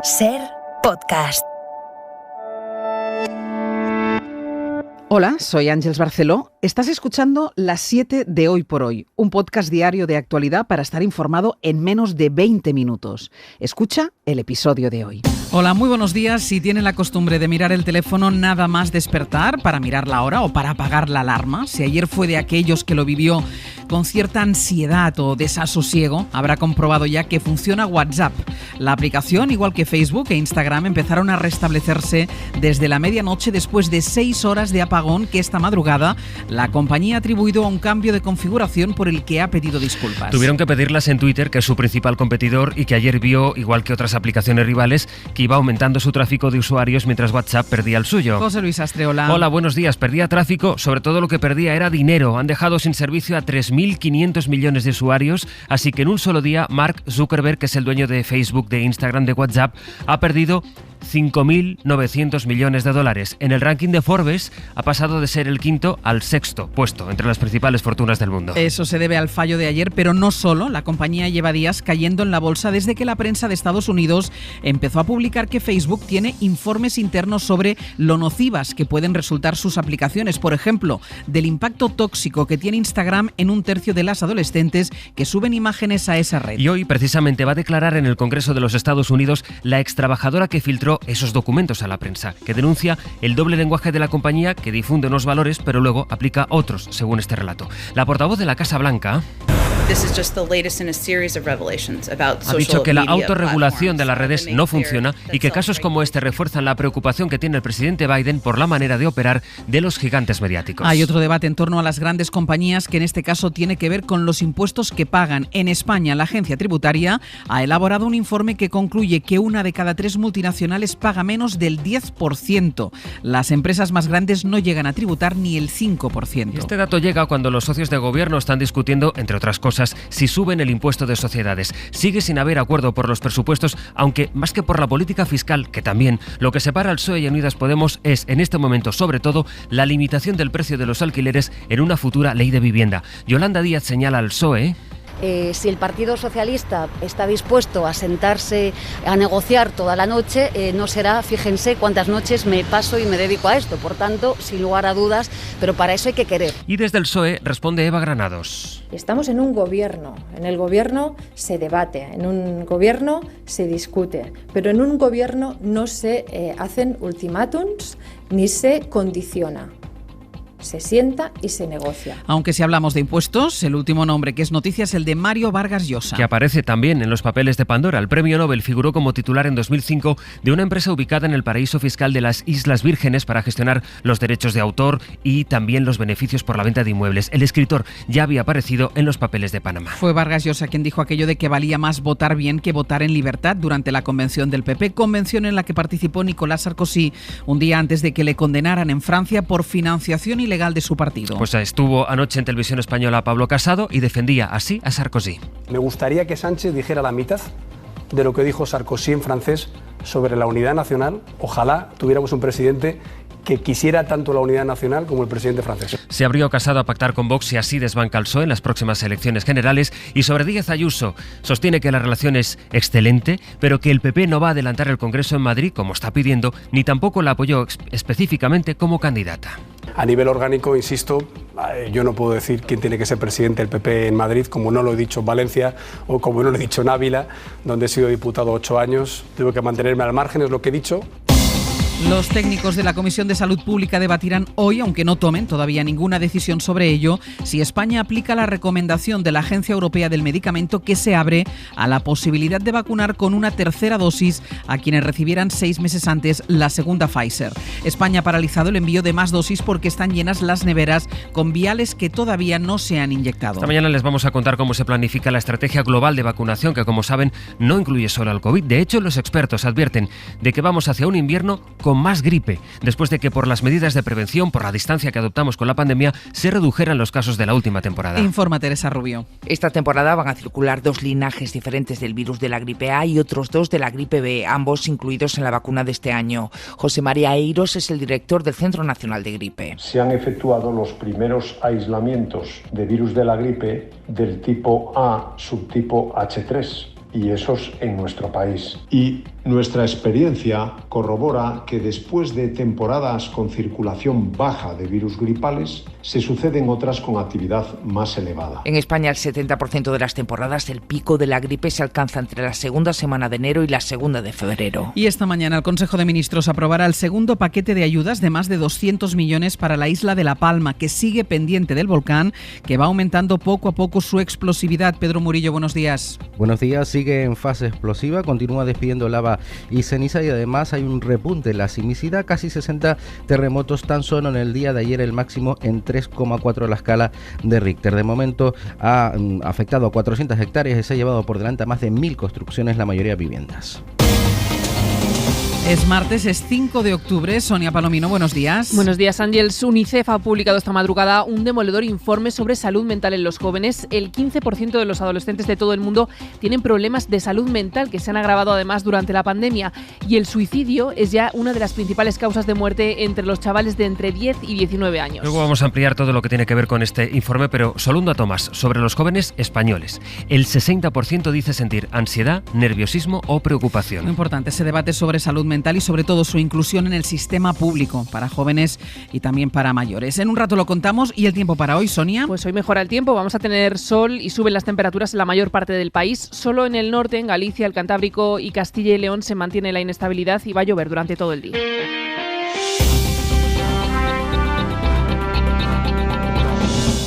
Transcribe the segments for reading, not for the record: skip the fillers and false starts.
SER Podcast. Hola, soy Ángeles Barceló. Estás escuchando Las 7 de Hoy por Hoy, un podcast diario de actualidad para estar informado en menos de 20 minutos. Escucha el episodio de hoy. Hola, muy buenos días. Si tienen la costumbre de mirar el teléfono nada más despertar para mirar la hora o para apagar la alarma, si ayer fue de aquellos que lo vivió con cierta ansiedad o desasosiego, habrá comprobado ya que funciona WhatsApp. La aplicación, igual que Facebook e Instagram, empezaron a restablecerse desde la medianoche después de 6 horas de apagón que esta madrugada la compañía ha atribuido a un cambio de configuración por el que ha pedido disculpas. Tuvieron que pedirlas en Twitter, que es su principal competidor y que ayer vio, igual que otras aplicaciones rivales, que iba aumentando su tráfico de usuarios mientras WhatsApp perdía el suyo. José Luis Astre, hola. Hola, buenos días. Perdía tráfico, sobre todo lo que perdía era dinero. Han dejado sin servicio a 3.500 millones de usuarios, así que en un solo día Mark Zuckerberg, que es el dueño de Facebook, de Instagram, de WhatsApp, ha perdido 5.900 millones de dólares. En el ranking de Forbes ha pasado de ser el quinto al sexto puesto entre las principales fortunas del mundo. Eso se debe al fallo de ayer, pero no solo. La compañía lleva días cayendo en la bolsa desde que la prensa de Estados Unidos empezó a publicar que Facebook tiene informes internos sobre lo nocivas que pueden resultar sus aplicaciones. Por ejemplo, del impacto tóxico que tiene Instagram en un tercio de las adolescentes que suben imágenes a esa red. Y hoy precisamente va a declarar en el Congreso de los Estados Unidos la extrabajadora que filtró esos documentos a la prensa, que denuncia el doble lenguaje de la compañía, que difunde unos valores pero luego aplica otros, según este relato. La portavoz de la Casa Blanca ha dicho que la autorregulación de las redes no funciona y que casos como este refuerzan la preocupación que tiene el presidente Biden por la manera de operar de los gigantes mediáticos. Hay otro debate en torno a las grandes compañías que en este caso tiene que ver con los impuestos que pagan. En España, la agencia tributaria ha elaborado un informe que concluye que 1 de cada 3 multinacionales paga menos del 10%. Las empresas más grandes no llegan a tributar ni el 5%. Este dato llega cuando los socios de gobierno están discutiendo, entre otras cosas, si suben el impuesto de sociedades. Sigue sin haber acuerdo por los presupuestos, aunque más que por la política fiscal, que también, lo que separa al PSOE y a Unidas Podemos es, en este momento, sobre todo, la limitación del precio de los alquileres en una futura ley de vivienda. Yolanda Díaz señala al PSOE... Si el Partido Socialista está dispuesto a sentarse a negociar toda la noche, no será, fíjense cuántas noches me paso y me dedico a esto. Por tanto, sin lugar a dudas, pero para eso hay que querer. Y desde el PSOE responde Eva Granados. Estamos en un gobierno. En el gobierno se debate, en un gobierno se discute, pero en un gobierno no se hacen ultimátums ni se condiciona. Se sienta y se negocia. Aunque si hablamos de impuestos, el último nombre que es noticia es el de Mario Vargas Llosa, que aparece también en los papeles de Pandora. El premio Nobel figuró como titular en 2005 de una empresa ubicada en el paraíso fiscal de las Islas Vírgenes para gestionar los derechos de autor y también los beneficios por la venta de inmuebles. El escritor ya había aparecido en los papeles de Panamá. Fue Vargas Llosa quien dijo aquello de que valía más votar bien que votar en libertad durante la convención del PP, convención en la que participó Nicolás Sarkozy un día antes de que le condenaran en Francia por financiación ilegal de su partido. Pues estuvo anoche en Televisión Española Pablo Casado y defendía así a Sarkozy. Me gustaría que Sánchez dijera la mitad de lo que dijo Sarkozy en francés sobre la unidad nacional. Ojalá tuviéramos un presidente que quisiera tanto la unidad nacional como el presidente francés. Se abrió Casado a pactar con Vox y así desbanca al PSOE en las próximas elecciones generales. Y sobre Díaz Ayuso, sostiene que la relación es excelente, pero que el PP no va a adelantar el Congreso en Madrid como está pidiendo, ni tampoco la apoyó específicamente como candidata. A nivel orgánico, insisto, yo no puedo decir quién tiene que ser presidente del PP en Madrid, como no lo he dicho en Valencia o como no lo he dicho en Ávila, donde he sido diputado 8 años. Tuve que mantenerme al margen, es lo que he dicho. Los técnicos de la Comisión de Salud Pública debatirán hoy, aunque no tomen todavía ninguna decisión sobre ello, si España aplica la recomendación de la Agencia Europea del Medicamento que se abre a la posibilidad de vacunar con una tercera dosis a quienes recibieran 6 meses antes la segunda Pfizer. España ha paralizado el envío de más dosis porque están llenas las neveras con viales que todavía no se han inyectado. Esta mañana les vamos a contar cómo se planifica la estrategia global de vacunación que, como saben, no incluye solo al COVID. De hecho, los expertos advierten de que vamos hacia un invierno con más gripe, después de que por las medidas de prevención, por la distancia que adoptamos con la pandemia, se redujeran los casos de la última temporada. Informa Teresa Rubio. Esta temporada van a circular 2 linajes diferentes del virus de la gripe A y otros 2 de la gripe B, ambos incluidos en la vacuna de este año. José María Eiros es el director del Centro Nacional de Gripe. Se han efectuado los primeros aislamientos de virus de la gripe del tipo A, subtipo H3. y esos en nuestro país. Y nuestra experiencia corrobora que después de temporadas con circulación baja de virus gripales, se suceden otras con actividad más elevada. En España, el 70% de las temporadas, el pico de la gripe se alcanza entre la segunda semana de enero y la segunda de febrero. Y esta mañana el Consejo de Ministros aprobará el segundo paquete de ayudas de más de 200 millones para la isla de La Palma, que sigue pendiente del volcán, que va aumentando poco a poco su explosividad. Pedro Murillo, buenos días. Buenos días, sigue en fase explosiva, continúa despidiendo lava y ceniza y además hay un repunte en la sismicidad, casi 60 terremotos tan solo en el día de ayer, el máximo en 3,4 la escala de Richter. De momento ha afectado a 400 hectáreas y se ha llevado por delante a más de 1.000 construcciones, la mayoría viviendas. Es martes, es 5 de octubre. Sonia Palomino, buenos días. Buenos días, Ángels. UNICEF ha publicado esta madrugada un demoledor informe sobre salud mental en los jóvenes. El 15% de los adolescentes de todo el mundo tienen problemas de salud mental que se han agravado además durante la pandemia. Y el suicidio es ya una de las principales causas de muerte entre los chavales de entre 10 y 19 años. Luego vamos a ampliar todo lo que tiene que ver con este informe, pero solo un dato más sobre los jóvenes españoles. El 60% dice sentir ansiedad, nerviosismo o preocupación. Muy importante ese debate sobre salud mental y sobre todo su inclusión en el sistema público para jóvenes y también para mayores. En un rato lo contamos. ¿Y el tiempo para hoy, Sonia? Pues hoy mejora el tiempo, vamos a tener sol y suben las temperaturas en la mayor parte del país. Solo en el norte, en Galicia, el Cantábrico y Castilla y León se mantiene la inestabilidad y va a llover durante todo el día.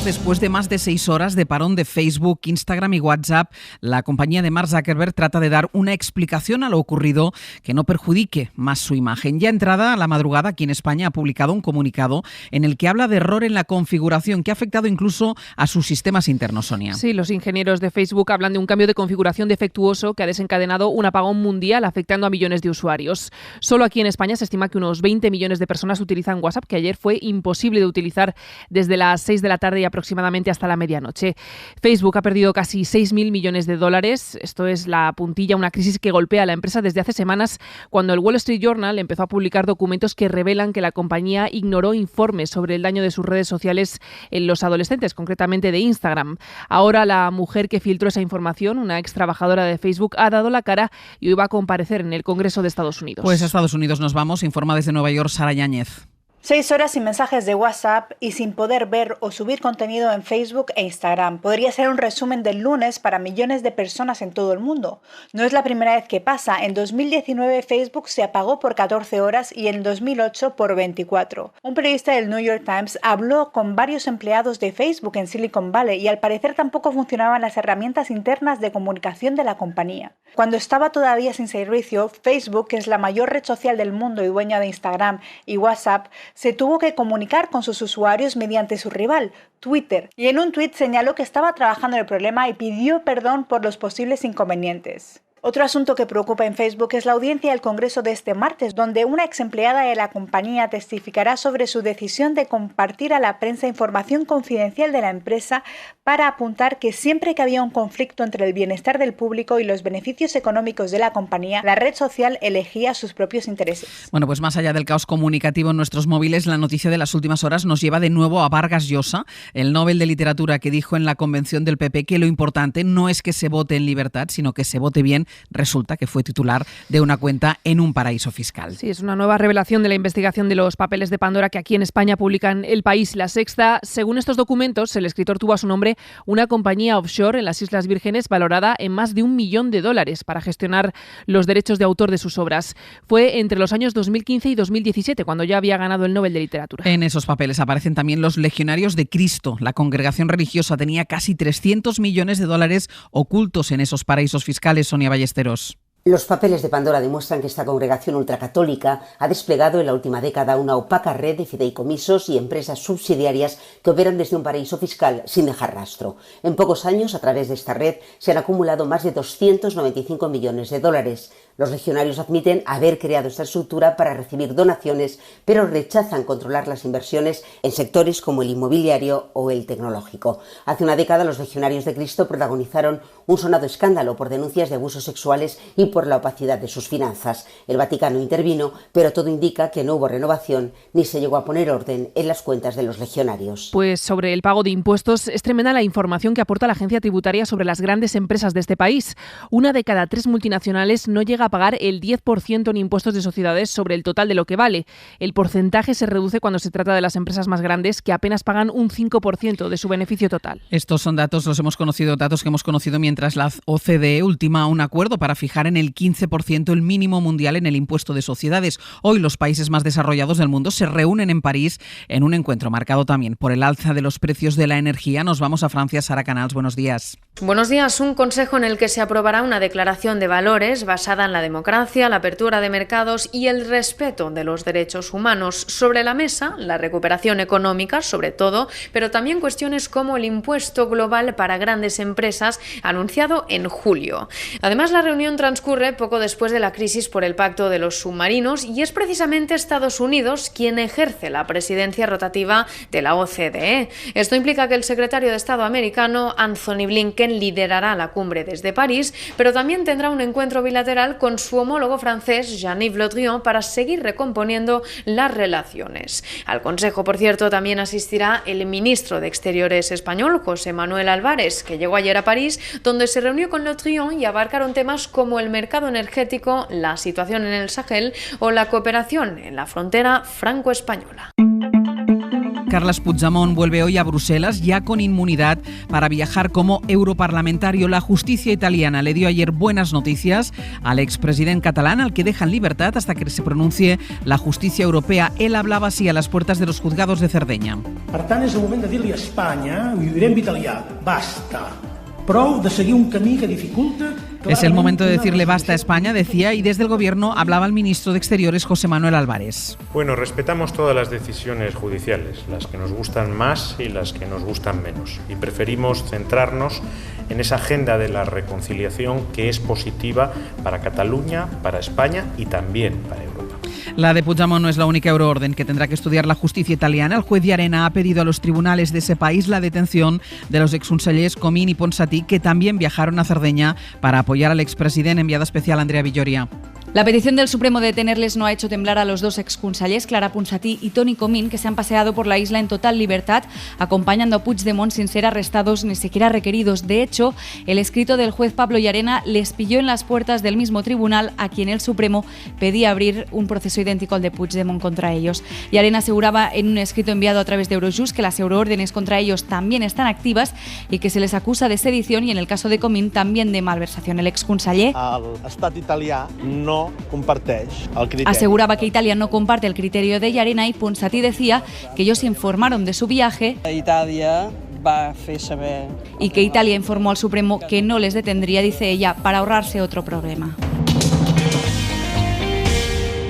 Después de más de 6 horas de parón de Facebook, Instagram y WhatsApp, la compañía de Mark Zuckerberg trata de dar una explicación a lo ocurrido que no perjudique más su imagen. Ya entrada a la madrugada, aquí en España ha publicado un comunicado en el que habla de error en la configuración que ha afectado incluso a sus sistemas internos, Sonia. Sí, los ingenieros de Facebook hablan de un cambio de configuración defectuoso que ha desencadenado un apagón mundial afectando a millones de usuarios. Solo aquí en España se estima que unos 20 millones de personas utilizan WhatsApp, que ayer fue imposible de utilizar desde las 6 de la tarde y aproximadamente hasta la medianoche. Facebook ha perdido casi 6.000 millones de dólares. Esto es la puntilla, una crisis que golpea a la empresa desde hace semanas, cuando el Wall Street Journal empezó a publicar documentos que revelan que la compañía ignoró informes sobre el daño de sus redes sociales en los adolescentes, concretamente de Instagram. Ahora la mujer que filtró esa información, una ex trabajadora de Facebook, ha dado la cara y hoy va a comparecer en el Congreso de Estados Unidos. Pues a Estados Unidos nos vamos. Informa desde Nueva York Sara Yáñez. 6 horas sin mensajes de WhatsApp y sin poder ver o subir contenido en Facebook e Instagram. Podría ser un resumen del lunes para millones de personas en todo el mundo. No es la primera vez que pasa. En 2019 Facebook se apagó por 14 horas y en 2008 por 24. Un periodista del New York Times habló con varios empleados de Facebook en Silicon Valley y al parecer tampoco funcionaban las herramientas internas de comunicación de la compañía. Cuando estaba todavía sin servicio, Facebook, que es la mayor red social del mundo y dueña de Instagram y WhatsApp, se tuvo que comunicar con sus usuarios mediante su rival, Twitter, y en un tuit señaló que estaba trabajando en el problema y pidió perdón por los posibles inconvenientes. Otro asunto que preocupa en Facebook es la audiencia del Congreso de este martes, donde una ex empleada de la compañía testificará sobre su decisión de compartir a la prensa información confidencial de la empresa para apuntar que siempre que había un conflicto entre el bienestar del público y los beneficios económicos de la compañía, la red social elegía sus propios intereses. Bueno, pues más allá del caos comunicativo en nuestros móviles, la noticia de las últimas horas nos lleva de nuevo a Vargas Llosa, el Nobel de Literatura, que dijo en la convención del PP que lo importante no es que se vote en libertad, sino que se vote bien. Resulta que fue titular de una cuenta en un paraíso fiscal. Sí, es una nueva revelación de la investigación de los papeles de Pandora que aquí en España publican El País y La Sexta. Según estos documentos, el escritor tuvo a su nombre una compañía offshore en las Islas Vírgenes valorada en más de $1 millón para gestionar los derechos de autor de sus obras. Fue entre los años 2015 y 2017 cuando ya había ganado el Nobel de Literatura. En esos papeles aparecen también los Legionarios de Cristo. La congregación religiosa tenía casi $300 millones ocultos en esos paraísos fiscales. Sonia Ballesteros. Los papeles de Pandora demuestran que esta congregación ultracatólica ha desplegado en la última década una opaca red de fideicomisos y empresas subsidiarias que operan desde un paraíso fiscal sin dejar rastro. En pocos años, a través de esta red, se han acumulado más de $295 millones. Los legionarios admiten haber creado esta estructura para recibir donaciones, pero rechazan controlar las inversiones en sectores como el inmobiliario o el tecnológico. Hace una década, los Legionarios de Cristo protagonizaron un sonado escándalo por denuncias de abusos sexuales y por por la opacidad de sus finanzas. El Vaticano intervino, pero todo indica que no hubo renovación ni se llegó a poner orden en las cuentas de los legionarios. Pues sobre el pago de impuestos, es tremenda la información que aporta la agencia tributaria sobre las grandes empresas de este país. 1 de cada 3 multinacionales no llega a pagar el 10% en impuestos de sociedades sobre el total de lo que vale. El porcentaje se reduce cuando se trata de las empresas más grandes, que apenas pagan un 5% de su beneficio total. Estos son datos que hemos conocido mientras la OCDE ultima un acuerdo para fijar en el 15% el mínimo mundial en el impuesto de sociedades. Hoy los países más desarrollados del mundo se reúnen en París en un encuentro marcado también por el alza de los precios de la energía. Nos vamos a Francia. Sara Canals, buenos días. Buenos días. Un consejo en el que se aprobará una declaración de valores basada en la democracia, la apertura de mercados y el respeto de los derechos humanos. Sobre la mesa, la recuperación económica, sobre todo, pero también cuestiones como el impuesto global para grandes empresas, anunciado en julio. Además, la reunión transcurre poco después de la crisis por el pacto de los submarinos y es precisamente Estados Unidos quien ejerce la presidencia rotativa de la OCDE. Esto implica que el secretario de Estado americano, Anthony Blinken, liderará la cumbre desde París, pero también tendrá un encuentro bilateral con su homólogo francés, Jean-Yves Le Drian, para seguir recomponiendo las relaciones. Al Consejo, por cierto, también asistirá el ministro de Exteriores español, José Manuel Álvarez, que llegó ayer a París, donde se reunió con Le Drian y abarcaron temas como el mercado energético, la situación en el Sahel o la cooperación en la frontera franco-española. Carles Puigdemont vuelve hoy a Bruselas ya con inmunidad para viajar como europarlamentario. La justicia italiana le dio ayer buenas noticias al expresidente catalán, al que deja en libertad hasta que se pronuncie la justicia europea. Él hablaba así a las puertas de los juzgados de Cerdeña. Per tant, és el moment de dir-li a Espanya, ho diré en italià, basta. Prou de seguir un camí que dificulta. Es el momento de decirle basta a España, decía, y desde el Gobierno hablaba el ministro de Exteriores, José Manuel Álvarez. Bueno, respetamos todas las decisiones judiciales, las que nos gustan más y las que nos gustan menos. Y preferimos centrarnos en esa agenda de la reconciliación que es positiva para Cataluña, para España y también para Europa. La de Puigdemont no es la única euroorden que tendrá que estudiar la justicia italiana. El juez Llarena ha pedido a los tribunales de ese país la detención de los exconsellers Comín y Ponsatí, que también viajaron a Cerdeña para apoyar al expresidente. Enviada especial Andrea Villoria. La petición del Supremo de detenerles no ha hecho temblar a los dos exconsellers, Clara Ponsatí y Toni Comín, que se han paseado por la isla en total libertad, acompañando a Puigdemont sin ser arrestados ni siquiera requeridos. De hecho, el escrito del juez Pablo Llarena les pilló en las puertas del mismo tribunal a quien el Supremo pedía abrir un proceso idéntico al de Puigdemont contra ellos. Llarena aseguraba en un escrito enviado a través de Eurojust que las euroórdenes contra ellos también están activas y que se les acusa de sedición y, en el caso de Comín, también de malversación. El exconseller l'estat italià no comparteix el criteri. Aseguraba que Italia no comparte el criterio de Llarena y Ponsatí decía que ellos informaron de su viaje y que Italia informó al Supremo que no les detendría, dice ella, para ahorrarse otro problema.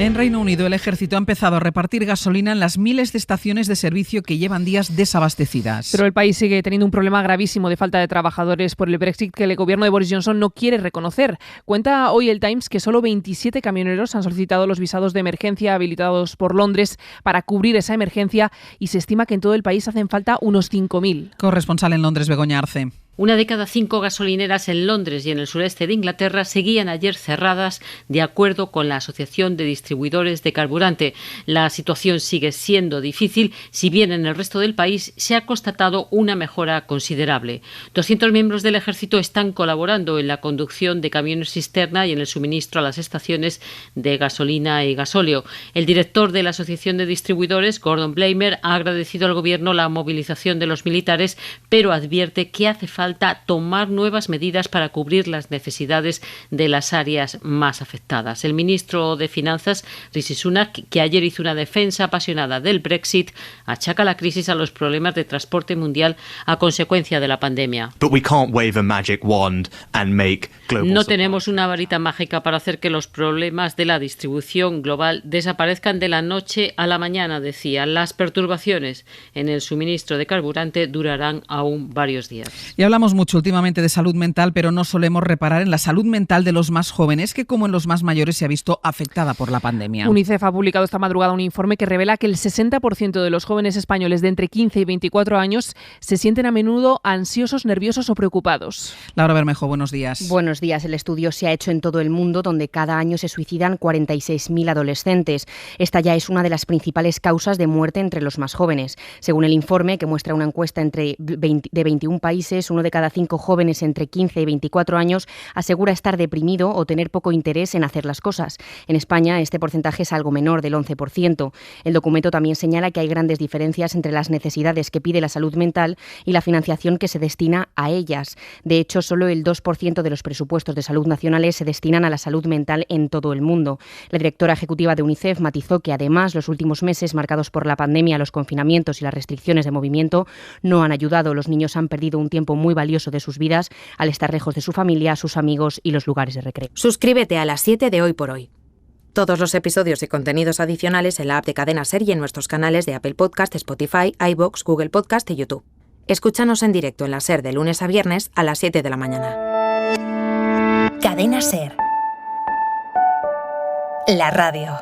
En Reino Unido, el ejército ha empezado a repartir gasolina en las miles de estaciones de servicio que llevan días desabastecidas. Pero el país sigue teniendo un problema gravísimo de falta de trabajadores por el Brexit que el gobierno de Boris Johnson no quiere reconocer. Cuenta hoy el Times que solo 27 camioneros han solicitado los visados de emergencia habilitados por Londres para cubrir esa emergencia y se estima que en todo el país hacen falta unos 5.000. Corresponsal en Londres, Begoña Arce. Una de cada 5 gasolineras en Londres y en el sureste de Inglaterra seguían ayer cerradas, de acuerdo con la Asociación de Distribuidores de Carburante. La situación sigue siendo difícil, si bien en el resto del país se ha constatado una mejora considerable. 200 miembros del ejército están colaborando en la conducción de camiones cisterna y en el suministro a las estaciones de gasolina y gasóleo. El director de la Asociación de Distribuidores, Gordon Blamer, ha agradecido al gobierno la movilización de los militares, pero advierte que hace falta tomar nuevas medidas para cubrir las necesidades de las áreas más afectadas. El ministro de Finanzas, Rishi Sunak, que ayer hizo una defensa apasionada del Brexit, achaca la crisis a los problemas de transporte mundial a consecuencia de la pandemia. No tenemos una varita mágica para hacer que los problemas de la distribución global desaparezcan de la noche a la mañana, decía. Las perturbaciones en el suministro de carburante durarán aún varios días. Y hablamos Hablamos mucho últimamente de salud mental, pero no solemos reparar en la salud mental de los más jóvenes, que como en los más mayores se ha visto afectada por la pandemia. UNICEF ha publicado esta madrugada un informe que revela que el 60% de los jóvenes españoles de entre 15 y 24 años se sienten a menudo ansiosos, nerviosos o preocupados. Laura Bermejo, buenos días. Buenos días. El estudio se ha hecho en todo el mundo, donde cada año se suicidan 46.000 adolescentes. Esta ya es una de las principales causas de muerte entre los más jóvenes. Según el informe, que muestra una encuesta de 21 países, 1 de cada 5 jóvenes entre 15 y 24 años asegura estar deprimido o tener poco interés en hacer las cosas. En España, este porcentaje es algo menor, del 11%. El documento también señala que hay grandes diferencias entre las necesidades que pide la salud mental y la financiación que se destina a ellas. De hecho, solo el 2% de los presupuestos de salud nacionales se destinan a la salud mental en todo el mundo. La directora ejecutiva de UNICEF matizó que, además, los últimos meses marcados por la pandemia, los confinamientos y las restricciones de movimiento no han ayudado. Los niños han perdido un tiempo muy valioso de sus vidas al estar lejos de su familia, sus amigos y los lugares de recreo. Suscríbete a las 7 de Hoy por Hoy. Todos los episodios y contenidos adicionales en la app de Cadena SER y en nuestros canales de Apple Podcast, Spotify, iVoox, Google Podcast y YouTube. Escúchanos en directo en la SER de lunes a viernes a las 7 de la mañana. Cadena SER. La radio.